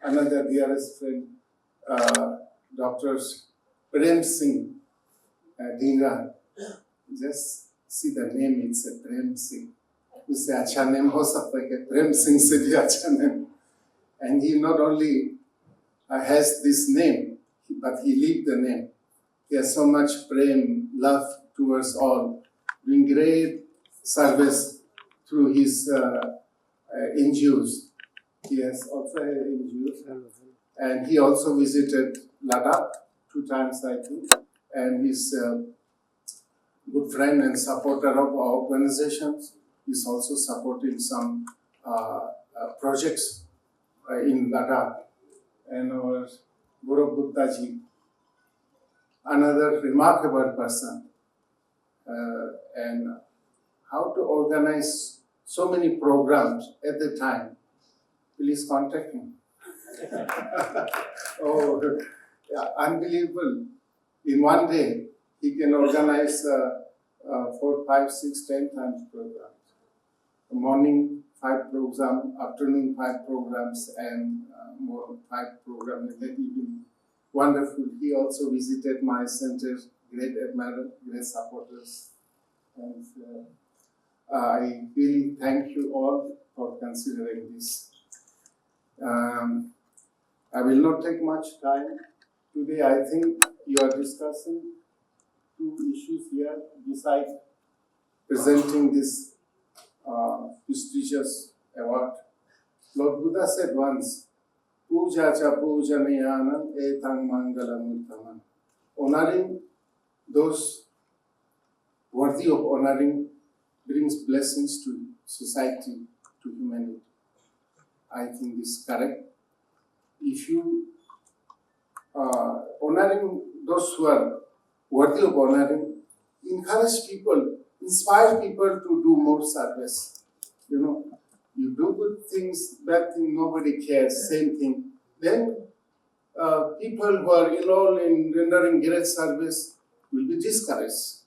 another dearest friend, Dr. Prem Singh Dhingra. Just see the name, it's a Prem Singh. उससे अच्छा name हो सकता है कि प्रेम सिंह से भी अच्छा name. And he not only has this name, but he lived the name. He has so much prem, love towards all, doing great service through his NGOs. He has also had NGOs, and he also visited Ladakh 2 times, I think, and he's a good friend and supporter of our organizations. He's also supporting some projects in Ladakh. And our Guru Gupta ji, another remarkable person, and how to organize so many programs at the time. Please contact him. Oh, yeah, unbelievable. In one day, he can organize 4, 5, 6, 10 times programs. Morning 5 programs, afternoon 5 programs, and more 5 programs in the evening. Wonderful. He also visited my center, great admirer, great supporters. And I really thank you all for considering this. I will not take much time. Today I think you are discussing 2 issues here besides presenting this prestigious award. Lord Buddha said once, Puja cha pujanayanam etang mangalam uttaman. Honoring those worthy of honoring brings blessings to society, to humanity. I think this is correct. If you honoring those who are worthy of honoring, encourage people, inspire people to do more service. You know, you do good things, bad things, nobody cares, same thing. Then people who are enrolled in rendering great service will be discouraged.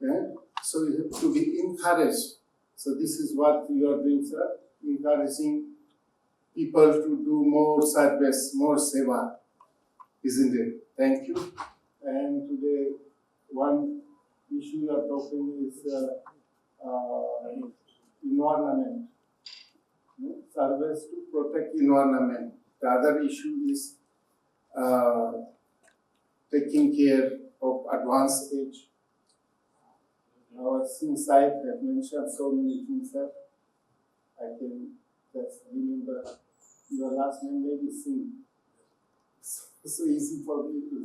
Yeah? So you have to be encouraged. So this is what you are doing, sir, encouraging people to do more service, more seva, isn't it? Thank you. And today, one issue you are talking is environment, service to protect environment. The other issue is taking care of advanced age. Our Singh Sahib have mentioned so many things that I can just remember. Your last name may be Singh. So easy for me to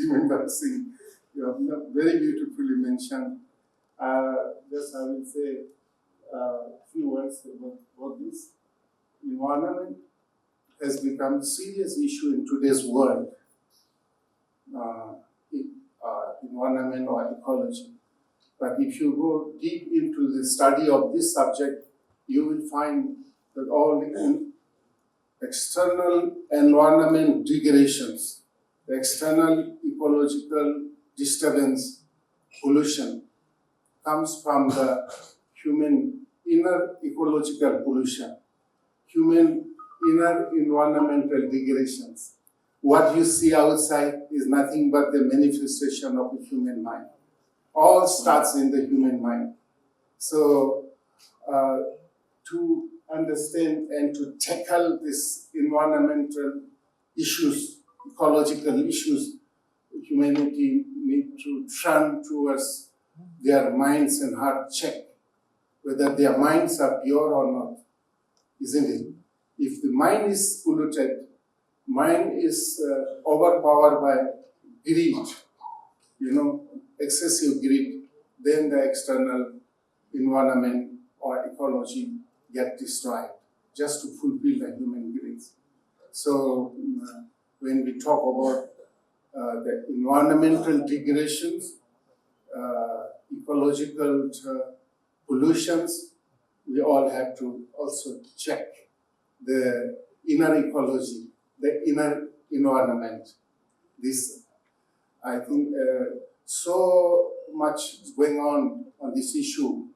remember Singh. You have very beautifully mentioned. Just I will say a few words about this. Environment has become a serious issue in today's world. Environment or ecology. But if you go deep into the study of this subject, you will find that all the external environment degradations, the external ecological disturbance, pollution, comes from the human inner ecological pollution, human inner environmental degradations. What you see outside is nothing but the manifestation of the human mind. All starts in the human mind. So, to understand and to tackle these environmental issues, ecological issues, humanity need to turn towards their minds and heart check whether their minds are pure or not, isn't it? If the mind is polluted, mind is overpowered by greed, excessive greed, then the external environment or ecology get destroyed just to fulfill the human needs. So when we talk about the environmental degradations, ecological pollutions, we all have to also check the inner ecology, the inner environment. This, I think, so much is going on this issue,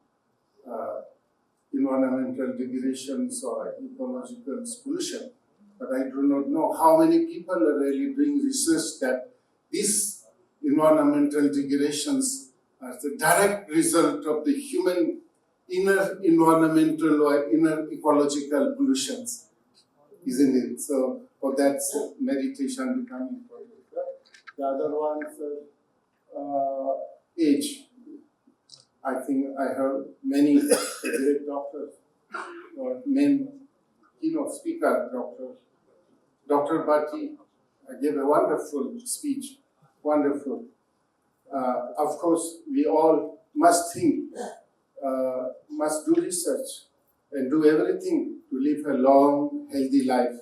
environmental degradations or ecological pollution. but I do not know how many people are really doing research that these environmental degradations are the direct result of the human inner environmental or inner ecological pollutions, isn't it? So for that, meditation becoming important. The other one is age. I think I heard many great doctors, or main keynote speaker, Dr. Bhatti gave a wonderful speech, wonderful. Of course, we all must think, must do research and do everything to live a long, healthy life.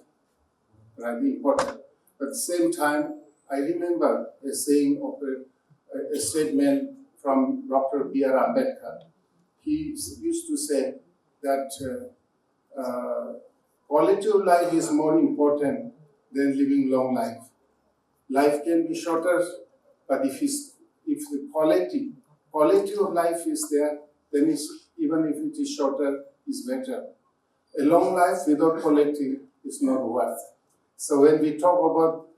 Right, important. At the same time, I remember a saying of a statement from Dr. B.R. Ambedkar. He used to say that quality of life is more important than living long life. Life can be shorter, but if the quality of life is there, then even if it is shorter, is better. A long life without quality is not worth. So when we talk about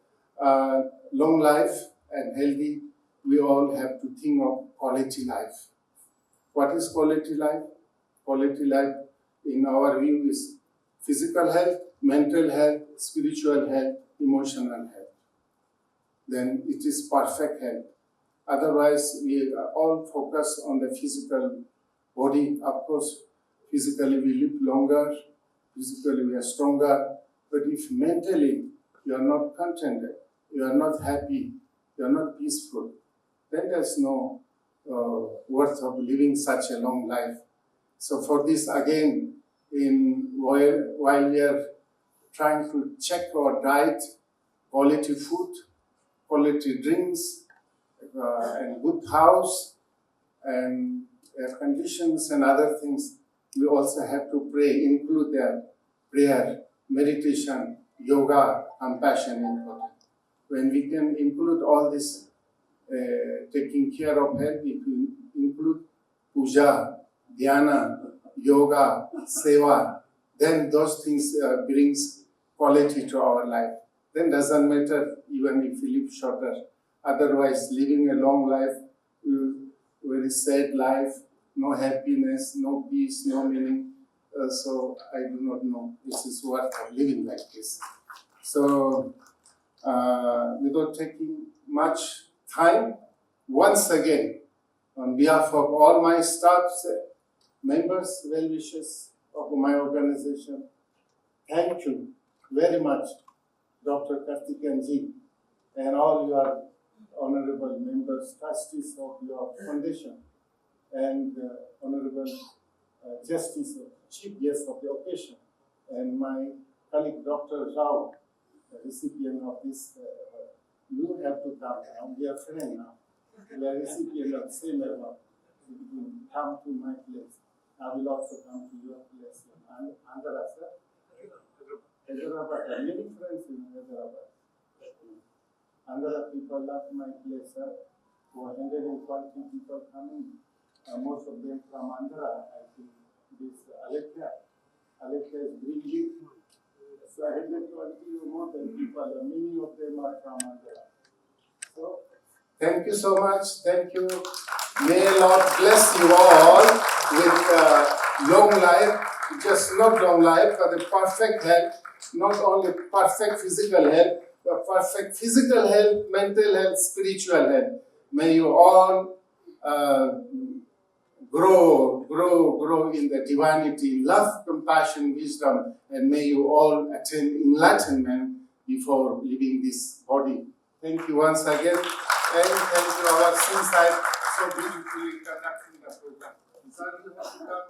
long life and healthy, we all have to think of quality life. What is quality life? Quality life, in our view, is physical health, mental health, spiritual health, emotional health. Then it is perfect health. Otherwise, we all focus on the physical body. Of course, physically we live longer, physically we are stronger, but if mentally you are not contented, you are not happy, you are not peaceful, then there's no worth of living such a long life. So for this, again, while we are trying to check our diet, quality food, quality drinks, and good house, and air conditions and other things, we also have to pray, include their prayer, meditation, yoga, compassion, important. When we can include all this, taking care of health, if we include puja, dhyana, yoga, seva, then those things brings quality to our life. Then doesn't matter even if we live shorter. Otherwise, living a long life, very sad life, no happiness, no peace, no meaning. So I do not know this is worth of living like this. So without taking much time, once again, on behalf of all my staff, members, well-wishers of my organization, thank you very much, Dr. Karthikeyanji, and all your honorable members, trustees of your foundation, and honorable justice, chief guest of the occasion, and my colleague, Dr. Rao, the recipient of this. You have to come now. We are friends now. We are recipient of the same award. You come to my place. I will also come to your place in Andhra, sir. Hyderabad. Many friends in Hyderabad. Andhra people love my place, sir. 140 people coming. Most of them from Andhra. I think this Alekia is bringing. So 120 or more than people. Many of them are from Andhra. So thank you so much. Thank you. May Lord bless you all with long life. Just not long life, but a perfect health. Not only perfect physical health, but perfect physical health, mental health, spiritual health. May you all grow in the divinity, love, compassion, wisdom, and may you all attain enlightenment before leaving this body. Thank you once again, and thank you our Sinside so beautifully conducting the program. Sir, you have to come.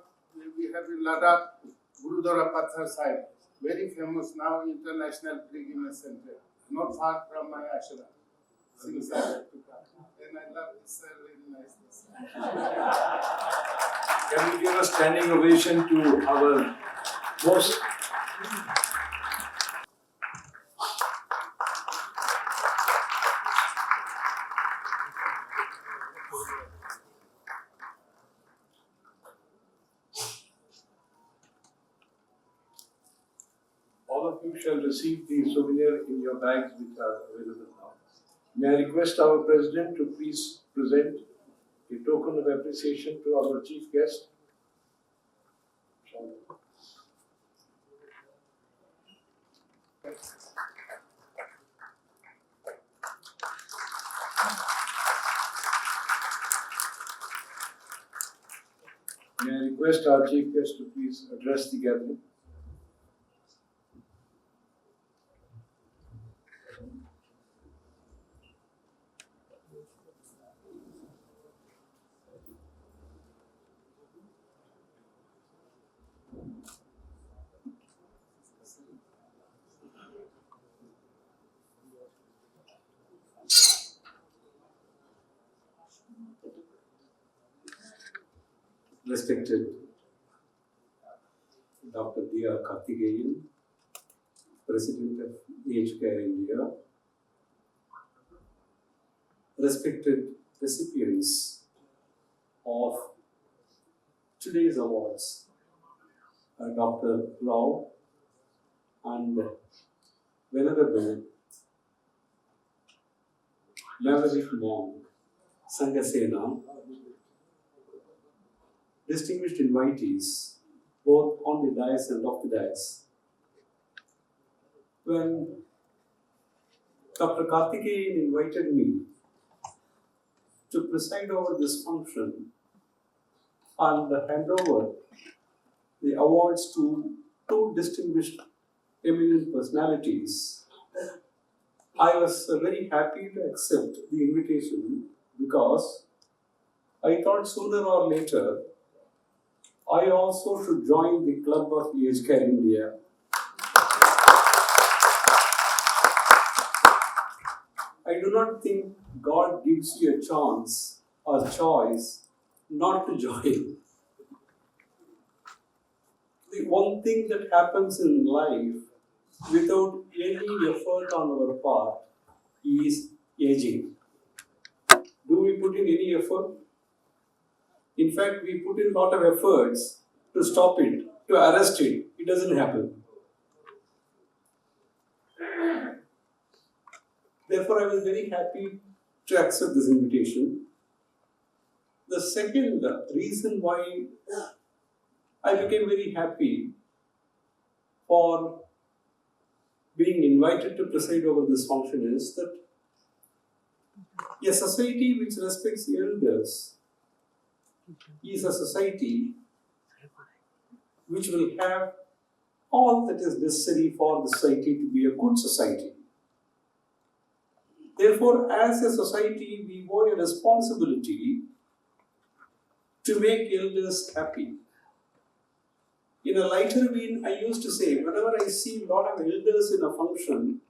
We have in Ladakh, Gurudwara Pathar side, very famous now international pilgrimage center, not far from my ashram. Sinside to come. And I love this very nice. Can we give a standing ovation to our most all all of you shall receive the souvenir in your bags which are available now. May I request our President to please present a token of appreciation to our chief guest. May I request our chief guest to please address the gathering. Respected Dr. D.R. Karthikeyan, President of Aged Care India, respected recipients of today's awards, Dr. Rao and Venerable Maverick Monk, Sangasena, distinguished invitees, both on the dais and off the dais. When Dr. Karthikeyan invited me to preside over this function and hand over the awards to two distinguished eminent personalities, I was very happy to accept the invitation because I thought sooner or later I also should join the club of Aged Care India. I do not think God gives you a chance or choice not to join. The one thing that happens in life without any effort on our part is aging. Do we put in any effort? In fact, we put in a lot of efforts to stop it, to arrest it. It doesn't happen. Therefore, I was very happy to accept this invitation. The second reason why I became very happy for being invited to preside over this function is that a society which respects elders is a society which will have all that is necessary for the society to be a good society. Therefore, as a society, we owe a responsibility to make elders happy. In a lighter vein, I used to say, whenever I see a lot of elders in a function,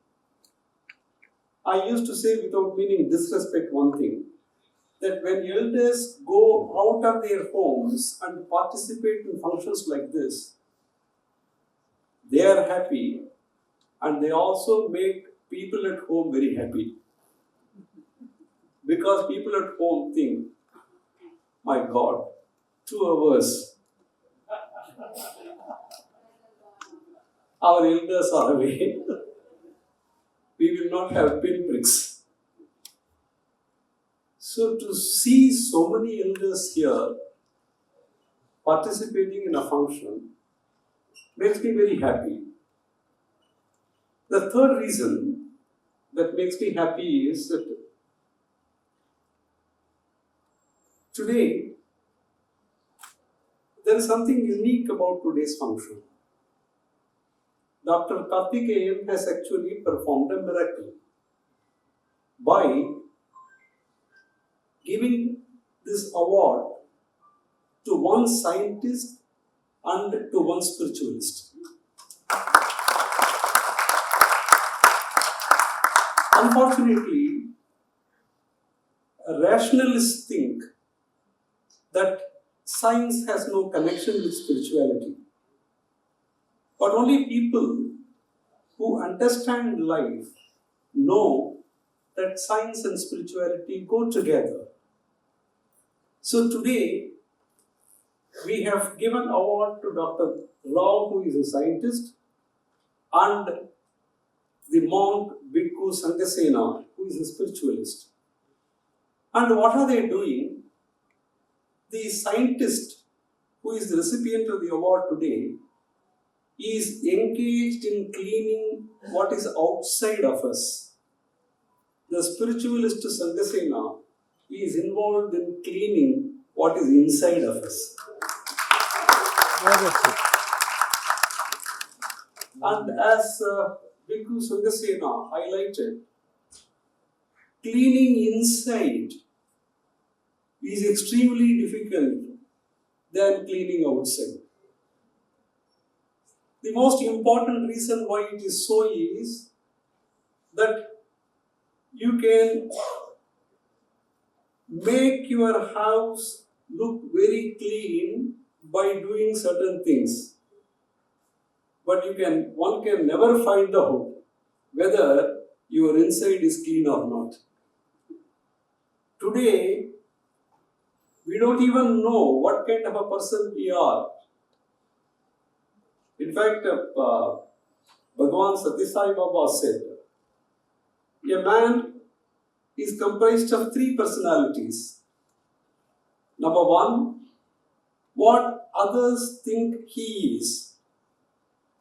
I used to say without meaning disrespect one thing, that when elders go out of their homes and participate in functions like this, they are happy and they also make people at home very happy. Because people at home think, my God, 2 hours, our elders are away, we will not have pinpricks. So to see so many elders here participating in a function makes me very happy. The third reason that makes me happy is that today there is something unique about today's function. Dr. Karthikeyan has actually performed a miracle by giving this award to one scientist and to one spiritualist. Unfortunately, rationalists think that science has no connection with spirituality. But only people who understand life know that science and spirituality go together. So today, we have given award to Dr. Rao, who is a scientist, and the monk Bhikkhu Sangasena, who is a spiritualist. And what are they doing? The scientist who is the recipient of the award today is engaged in cleaning what is outside of us. The spiritualist Sangasena is involved in cleaning what is inside of us. And as Bhikkhu Sangasena highlighted, cleaning inside is extremely difficult than cleaning outside. The most important reason why it is so is that you can make your house look very clean by doing certain things. But one can never find out whether your inside is clean or not. Today, we don't even know what kind of a person we are. In fact, Bhagavan Satyasai Baba said, a man is comprised of three personalities. Number one, what others think he is.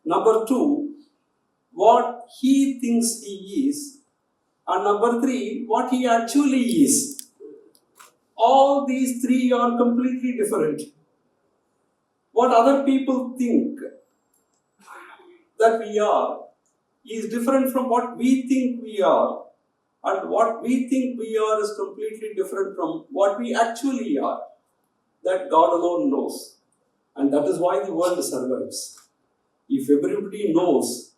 Number two, what he thinks he is. And number three, what he actually is. All these three are completely different. What other people think that we are is different from what we think we are. And what we think we are is completely different from what we actually are. That God alone knows. And that is why the world survives. If everybody knows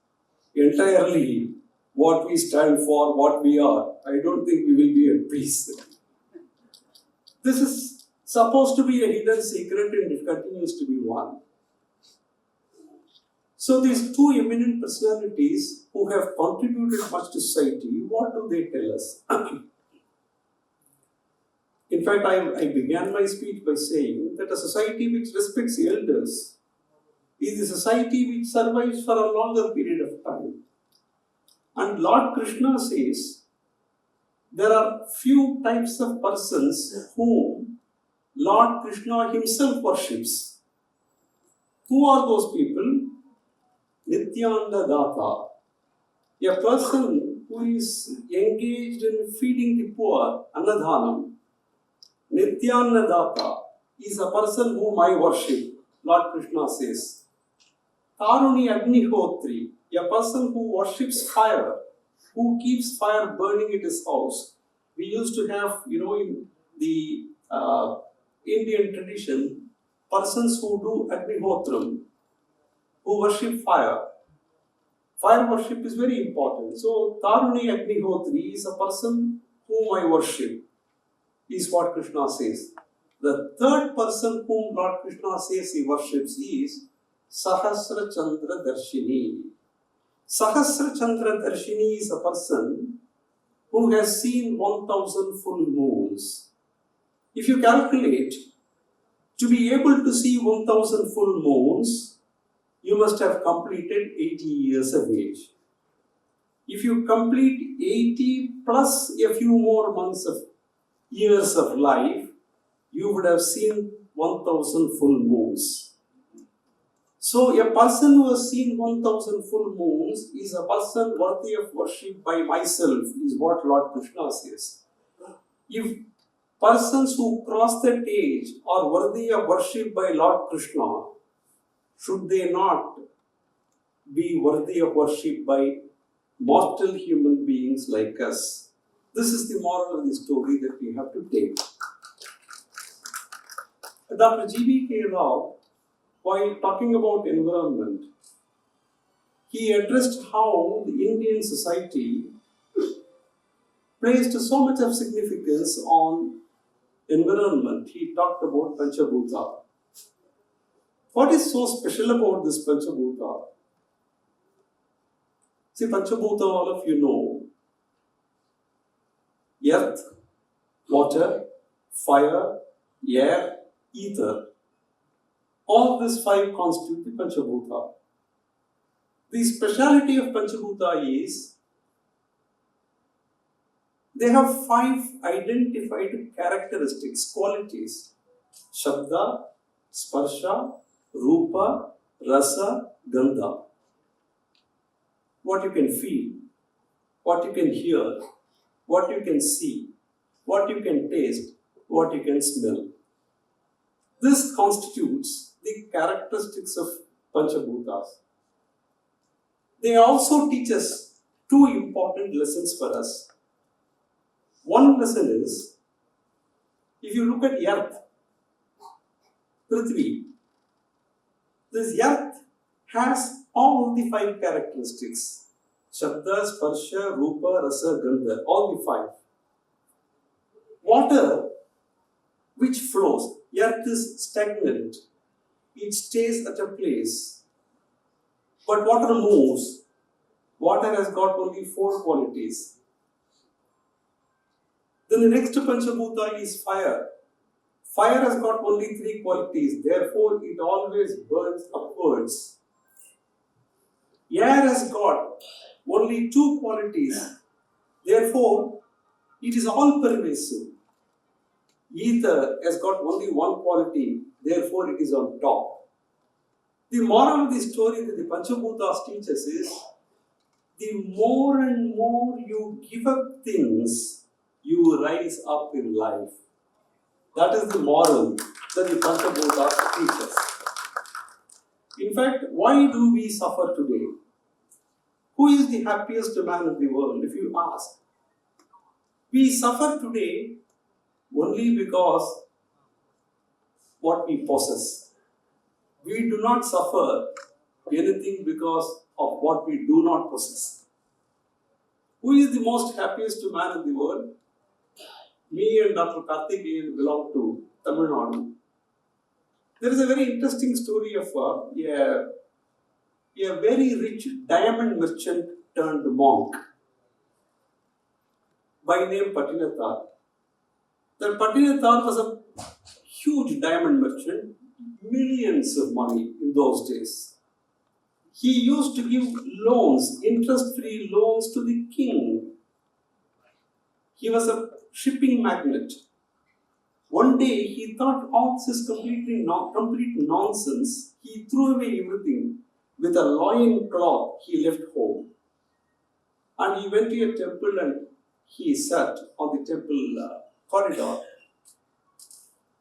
entirely what we stand for, what we are, I don't think we will be at peace. This is supposed to be a hidden secret and it continues to be one. So these two eminent personalities who have contributed much to society, what do they tell us? In fact, I began my speech by saying that a society which respects elders is a society which survives for a longer period of time. And Lord Krishna says, there are few types of persons whom Lord Krishna himself worships. Who are those people? Nityanda Data. A person who is engaged in feeding the poor, Annadhanam. Nityanda Data is a person whom I worship, Lord Krishna says. Taruni Agnihotri, a person who worships fire, who keeps fire burning at his house. We used to have, in the Indian tradition, persons who do Agnihotram, who worship fire. Fire worship is very important. So, Taruni Agnihotri is a person whom I worship, is what Krishna says. The third person whom Lord Krishna says he worships is Sahasra Chandra Darshini. Sahasra Chandra Darshini is a person who has seen 1000 full moons. If you calculate, to be able to see 1000 full moons, you must have completed 80 years of age. If you complete 80 plus a few more months of years of life, you would have seen 1000 full moons. So a person who has seen 1000 full moons is a person worthy of worship by myself, is what Lord Krishna says. If persons who cross that age are worthy of worship by Lord Krishna, should they not be worthy of worship by mortal human beings like us? This is the moral of the story that we have to take. Dr. G.V.K. Rao, while talking about environment, he addressed how the Indian society placed so much of significance on environment. He talked about Panchabhuta. What is so special about this Panchabhuta? See, Panchabhuta, all of you know, earth, water, fire, air, ether. All these five constitute the Panchabhuta. The speciality of Panchabhuta is they have 5 identified characteristics, qualities. Shabda, Sparsha, Rupa, Rasa, Gandha. What you can feel, what you can hear, what you can see, what you can taste, what you can smell. This constitutes the characteristics of Panchabhutas. They also teach us 2 important lessons for us. One lesson is, if you look at earth, Prithvi, this earth has all the 5 characteristics. Shabda, Sparsha, Rupa, Rasa, Gandha, all the 5. Water which flows, earth is stagnant. It stays at a place. But water moves. Water has got only 4 qualities. Then the next Panchabhuta is fire. Fire has got only 3 qualities, therefore it always burns upwards. Air has got only 2 qualities, therefore it is all pervasive. Ether has got only 1 quality, therefore it is on top. The moral of the story that the Panchabhutas teach us is, the more and more you give up things, you rise up in life. That is the moral that the Panchabhutas teach us. In fact, why do we suffer today? Who is the happiest man in the world, if you ask? We suffer today only because what we possess. We do not suffer anything because of what we do not possess. Who is the most happiest man in the world? Me and Dr. Karthikeyan belong to Tamil Nadu. There is a very interesting story of a very rich diamond merchant turned monk by name Patinathar. That Patinathar was a huge diamond merchant, millions of money in those days. He used to give loans, interest-free loans to the king. He was a shipping magnate. One day he thought all this is complete nonsense. He threw away everything. With a loin cloth, he left home. And he went to a temple and he sat on the temple corridor.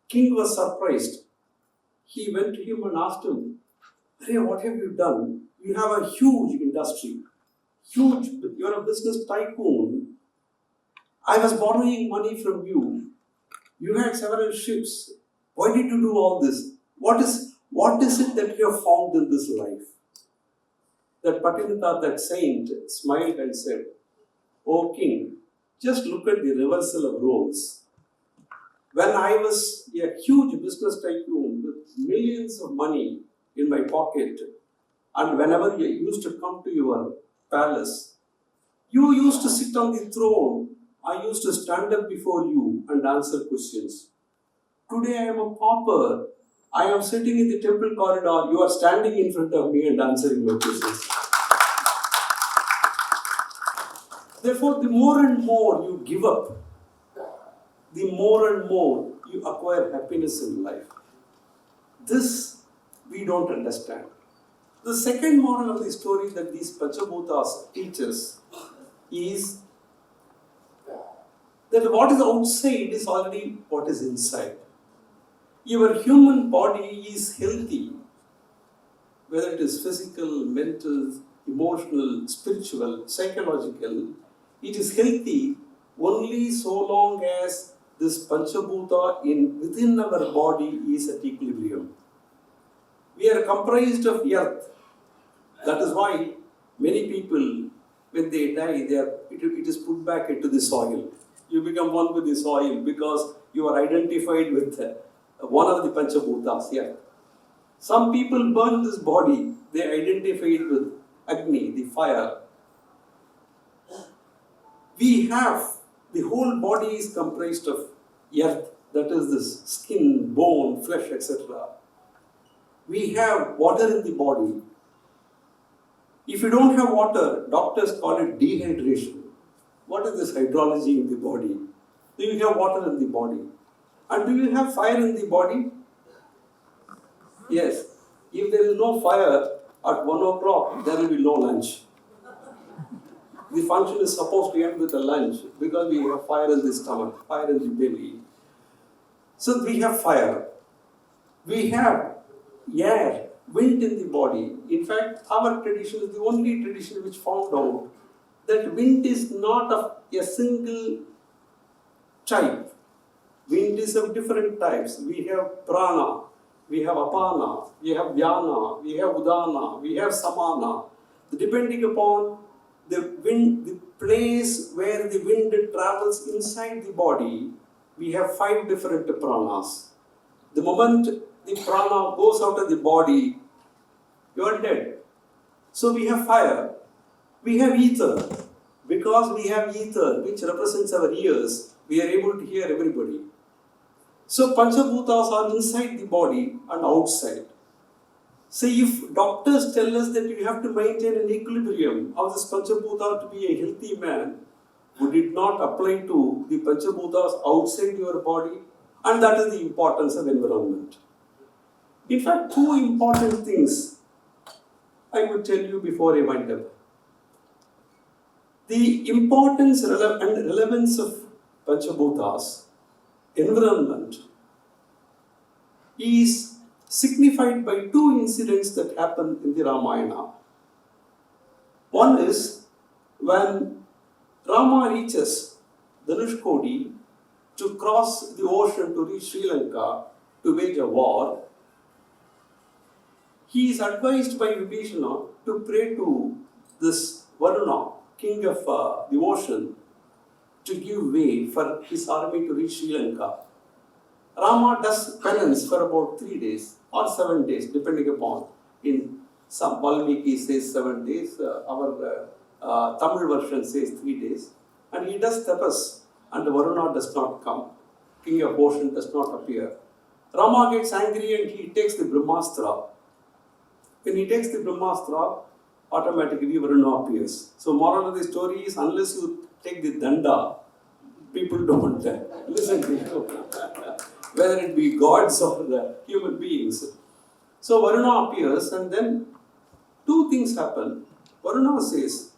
King was surprised. He went to him and asked him, "Hey, what have you done? You have a huge industry. You're a business tycoon. I was borrowing money from you. You had several ships. Why did you do all this? What is it that you have found in this life?" That Patinathar, that saint, smiled and said, "O king, just look at the reversal of roles. When I was a huge business tycoon with millions of money in my pocket, and whenever you used to come to your palace, you used to sit on the throne. I used to stand up before you and answer questions. Today I am a pauper. I am sitting in the temple corridor. You are standing in front of me and answering my questions." Therefore, the more and more you give up, the more and more you acquire happiness in life. This we don't understand. The second moral of the story that these Panchabhutas teach us is that what is outside is already what is inside. Your human body is healthy, whether it is physical, mental, emotional, spiritual, psychological. It is healthy only so long as this Panchabhuta within our body is at equilibrium. We are comprised of earth. That is why many people, when they die, it is put back into the soil. You become one with the soil because you are identified with one of the Panchabhutas. Yeah. Some people burn this body, they identify it with Agni, the fire. We have, the whole body is comprised of earth, that is this skin, bone, flesh, etc. We have water in the body. If you don't have water, doctors call it dehydration. What is this hydrology in the body? Do you have water in the body? And do you have fire in the body? Yes. If there is no fire at 1 o'clock, there will be no lunch. The function is supposed to end with a lunch because we have fire in the stomach, fire in the belly. So we have fire. We have air, wind in the body. In fact, our tradition is the only tradition which found out that wind is not of a single type. Wind is of different types. We have prana, we have apana, we have vyana, we have udana, we have samana. Depending upon the wind, the place where the wind travels inside the body, we have 5 different pranas. The moment the prana goes out of the body, you are dead. So we have fire, we have ether. Because we have ether, which represents our ears, we are able to hear everybody. So Panchabhutas are inside the body and outside. So if doctors tell us that you have to maintain an equilibrium of this Panchabhuta to be a healthy man, would it not apply to the Panchabhutas outside your body? And that is the importance of environment. In fact, 2 important things I would tell you before I wind up. The importance and relevance of Panchabhutas, environment, is signified by 2 incidents that happen in the Ramayana. One is when Rama reaches Dhanushkodi to cross the ocean to reach Sri Lanka to wage a war. He is advised by Vibhishana to pray to this Varuna, king of the ocean, to give way for his army to reach Sri Lanka. Rama does penance for about 3 days or 7 days, depending upon. In some Valmiki says 7 days, our Tamil version says 3 days. And he does tapas, and Varuna does not come. King of ocean does not appear. Rama gets angry and he takes the Brahmastra. When he takes the Brahmastra, automatically Varuna appears. So moral of the story is, unless you take the danda, people don't listen to you. Whether it be gods or the human beings. So Varuna appears, and then 2 things happen. Varuna says,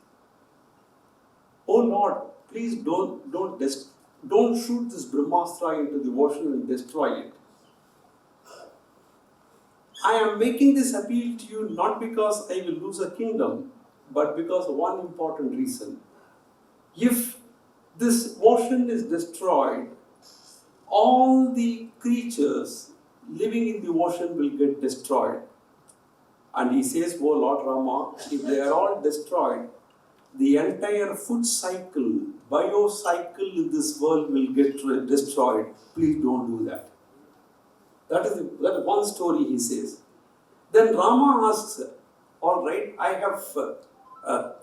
"Oh Lord, please don't shoot this Brahmastra into the ocean and destroy it. I am making this appeal to you not because I will lose a kingdom, but because of one important reason. If this ocean is destroyed, all the creatures living in the ocean will get destroyed." And he says, "Oh Lord Rama, if they are all destroyed, the entire food cycle, biocycle in this world will get destroyed. Please don't do that." That is one story he says. Then Rama asks, "All right, I have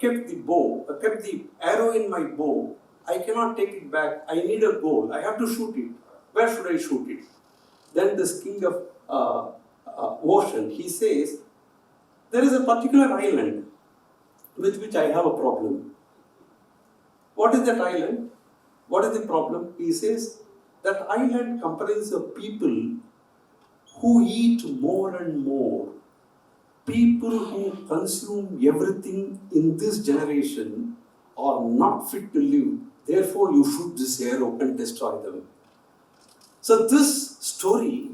kept the arrow in my bow. I cannot take it back. I need a goal. I have to shoot it. Where should I shoot it?" Then this king of ocean, he says, "There is a particular island with which I have a problem." What is that island? What is the problem? He says, that island comprises of people who eat more and more. People who consume everything in this generation are not fit to live. Therefore, you shoot this arrow and destroy them. So this story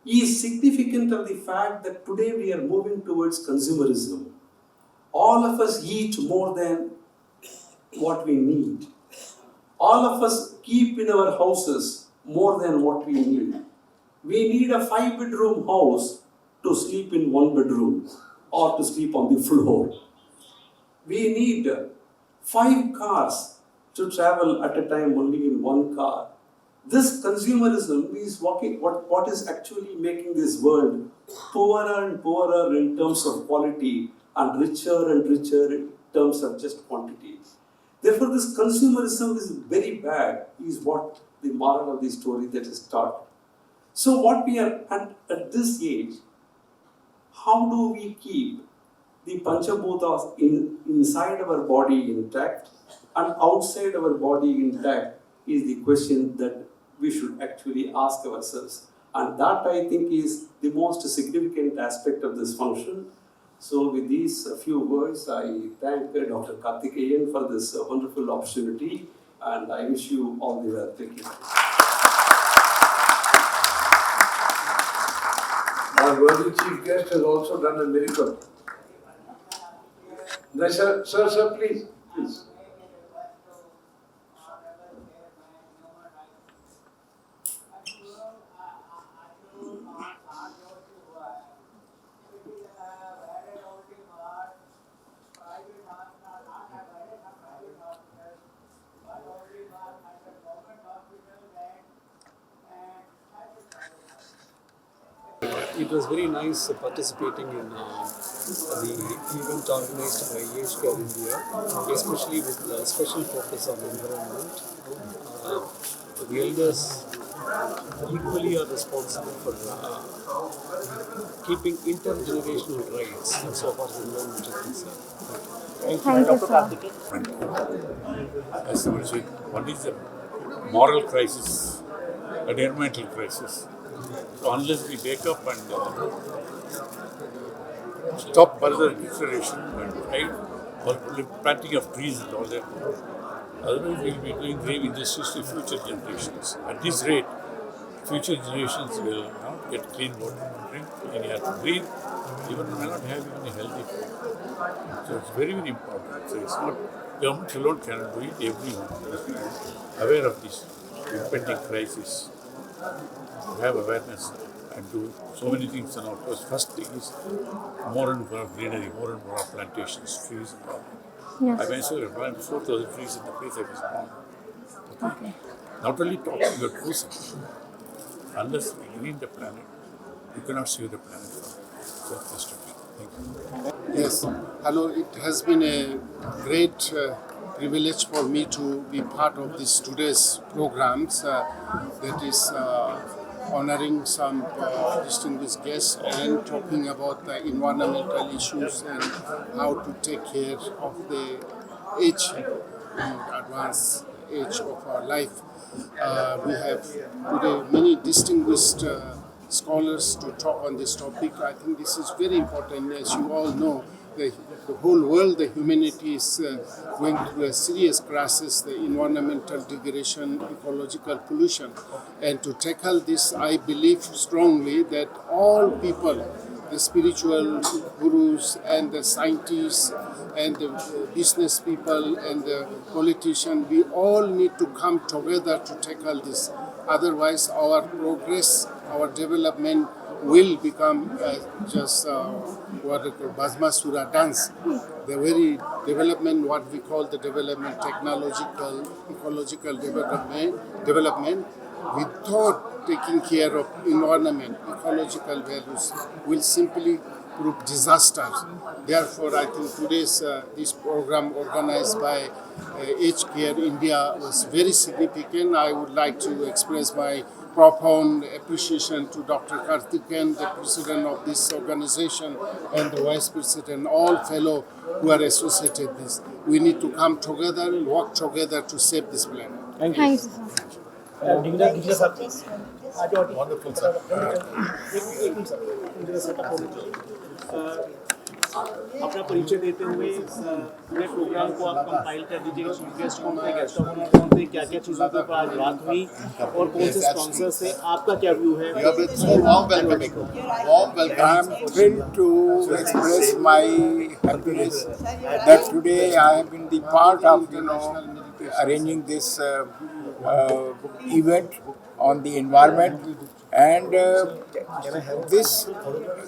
is significant of the fact that today we are moving towards consumerism. All of us eat more than what we need. All of us keep in our houses more than what we need. We need a 5-bedroom house to sleep in 1 bedroom or to sleep on the floor. We need 5 cars to travel at a time only in 1 car. This consumerism is what is actually making this world poorer and poorer in terms of quality and richer in terms of just quantity. Therefore, this consumerism is very bad, is what the moral of the story that is taught. So what we are at this age, how do we keep the Panchabhutas inside our body intact and outside our body intact is the question that we should actually ask ourselves. And that I think is the most significant aspect of this function. So with these few words, I thank Dr. Karthikeyan for this wonderful opportunity, and I wish you all the best. Thank you. Our worthy chief guest has also done a miracle. No, sir, please. It was very nice participating in the event organized by EHCare India, especially with a special focus on environment. The elders equally are responsible for keeping intergenerational rights so far as environment is concerned. Thank you, sir. As I said, one is the moral crisis, an environmental crisis. So unless we wake up and stop further deterioration and try for planting of trees and all that, otherwise we will be doing grave injustice to future generations. At this rate, future generations will not get clean water to drink, clean air to breathe, even may not have even a healthy food. So it's very, very important. So it's not government alone cannot do it, everyone must be aware of this impending crisis. To have awareness and do so many things now. First thing is more and more greenery, more and more plantations, trees and all. Yes. I myself have planted 4,000 trees in the place I was born. Okay. Not only talking about cruising. Unless we green the planet, you cannot save the planet from self-destruction. Thank you. Yes, hello. It has been a great privilege for me to be part of this today's programs that is honoring some distinguished guests and talking about the environmental issues and how to take care of the age and advanced age of our life. We have today many distinguished scholars to talk on this topic. I think this is very important. As you all know, the whole world, the humanity is going through a serious crisis, the environmental degradation, ecological pollution. And to tackle this, I believe strongly that all people, the spiritual gurus and the scientists and the business people and the politicians, we all need to come together to tackle this. Otherwise, our progress, our development will become just what we call Bhasmasura dance. The very development, what we call the development, technological, ecological development without taking care of environment, ecological values will simply prove disasters. Therefore, I think today's this program organized by Aged Care India was very significant. I would like to express my profound appreciation to Dr. Karthikeyan, the president of this organization, and the vice president, all fellow who are associated with this. We need to come together and work together to save this planet. Thank you, sir. Wonderful, sir. अपना परिचय देते हुए पूरे programme को आप compile कर दीजिएगा। Guest कौन थे, गेस्ट ऑफ ऑनर कौन थे, क्या क्या चीज़ों के ऊपर आज बात हुई और कौन से स्पॉन्सर्स थे, आपका क्या व्यू है? You have been so warm welcoming. Warm welcome. I am thrilled to express my happiness that today I have been the part of arranging this event on the environment. And this,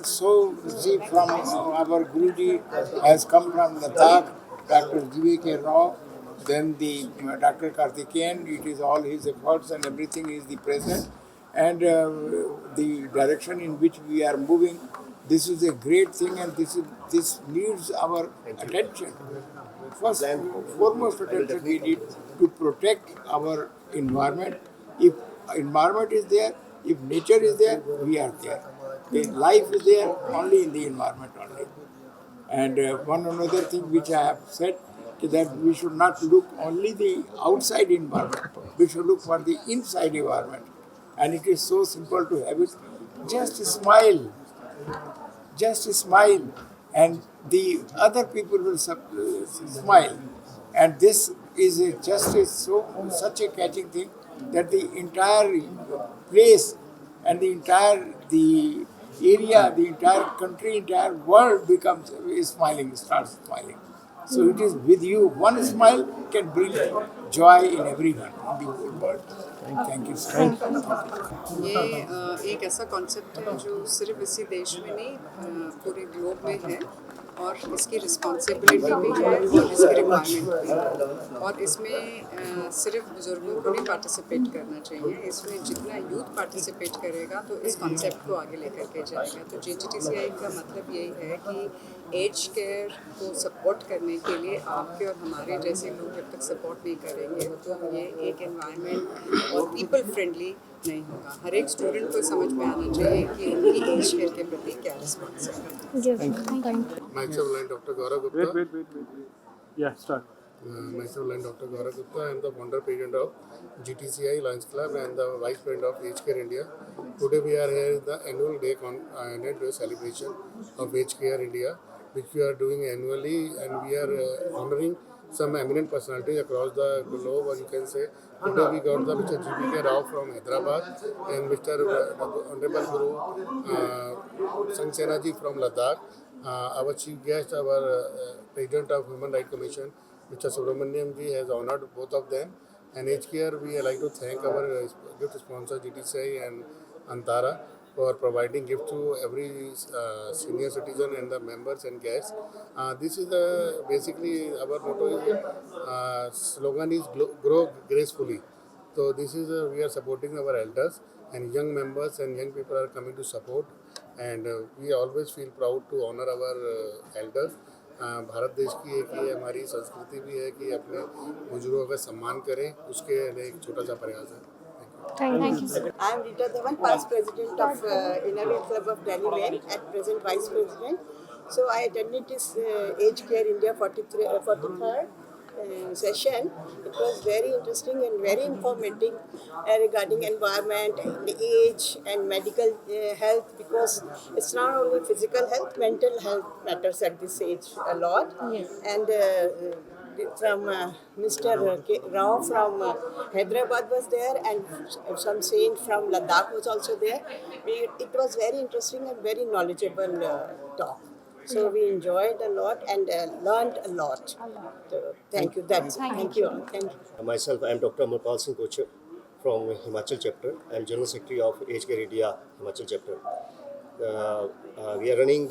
so see, from our Guruji has come from Ladakh, Dr. G.V.K. Rao, then the Dr. Karthikeyan, it is all his efforts and everything is the present. And the direction in which we are moving, this is a great thing and this needs our attention. First and foremost attention we need to protect our environment. If environment is there, if nature is there, we are there. The life is there only in the environment only. And one another thing which I have said, that we should not look only the outside environment, we should look for the inside environment. And it is so simple to have it. Just smile, and the other people will smile. And this is such a catching thing that the entire place and the area, the entire country, entire world starts smiling. So it is with you. One smile can bring joy in everyone in the whole world. Thank you, sir. ये एक ऐसा concept है जो सिर्फ इसी देश में नहीं पूरे ग्लोब में है और इसकी रिस्पॉन्सिबिलिटी भी है और इसकी रिक्वायरमेंट भी है और इसमें सिर्फ बुजुर्गों को नहीं पार्टिसिपेट करना चाहिए, इसमें जितना यूथ पार्टिसिपेट करेगा तो इस कॉन्सेप्ट को आगे लेकर के जाएगा। तो JGTCI का मतलब यही है कि एज केयर को सपोर्ट करने के लिए आपके और हमारे जैसे लोग जब तक सपोर्ट नहीं करेंगे तो ये एक एनवायरनमेंट और पीपल फ्रेंडली नहीं होगा। हर एक स्टूडेंट को समझ में आना चाहिए कि उनकी एज केयर के प्रति क्या रिस्पॉन्स है। Myself, like Dr. Gaurav Gupta. Wait. Yeah, start. Myself, like Dr. Gaurav Gupta. I am the founder president of GTCI Lions Club and the vice president of Age Care India. Today we are here in the annual day celebration of Age Care India, which we are doing annually, and we are honoring some eminent personalities across the globe. Or you can say today we got the Mr. G.B.K. Rao from Hyderabad and Mr. Honorable Guru Sangsena ji from Ladakh. Our chief guest, our president of Human Rights Commission, Mr. Subramaniam ji, has honored both of them. And Age Care, we like to thank our gift sponsor GTCI and Antara for providing gift to every senior citizen and the members and guests. This is basically our motto is slogan is grow gracefully. So this is we are supporting our elders and young members and young people are coming to support, and we always feel proud to honor our elders. Bharat देश की एक ये हमारी संस्कृति भी है कि अपने बुजुर्गों का सम्मान करें, उसके लिए एक छोटा सा प्रयास है। Thank you, sir. I am Rita Dhawan, past president of Eminent Club of Delhi Men, at present vice president. So I attended this Age Care India 43rd session. It was very interesting and very informative regarding environment, the age and medical health, because it's not only physical health, mental health matters at this age a lot. Yes. And from Mr. Rao from Hyderabad was there, and some saint from Ladakh was also there. It was very interesting and very knowledgeable talk. So we enjoyed a lot and learned a lot. So thank you. Thank you. Myself, I am Dr. Amarpal Singh Kochar from Himachal chapter. I am General Secretary of Age Care India Himachal chapter. We are running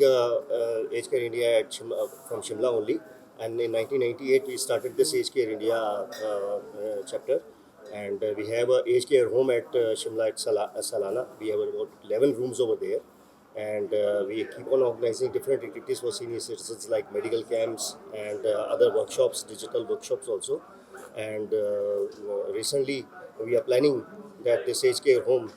Age Care India from Shimla only. And in 1998, we started this Age Care India chapter. And we have a aged care home at Shimla at Salana. We have about 11 rooms over there. And we keep on organizing different activities for senior citizens like medical camps and other workshops, digital workshops also. And recently, we are planning that this aged care home,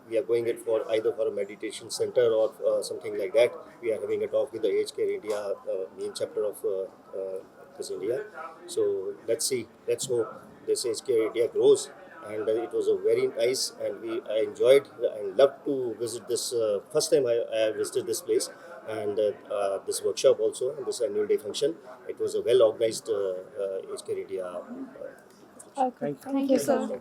we are going it for either for a meditation center or something like that. We are having a talk with the Age Care India main chapter of this India. So let's see, let's hope this Age Care India grows. And it was a very nice, and I enjoyed and loved to visit this. First time I visited this place, and this workshop also, and this annual day function. It was a well organized Age Care India. Thank you, sir.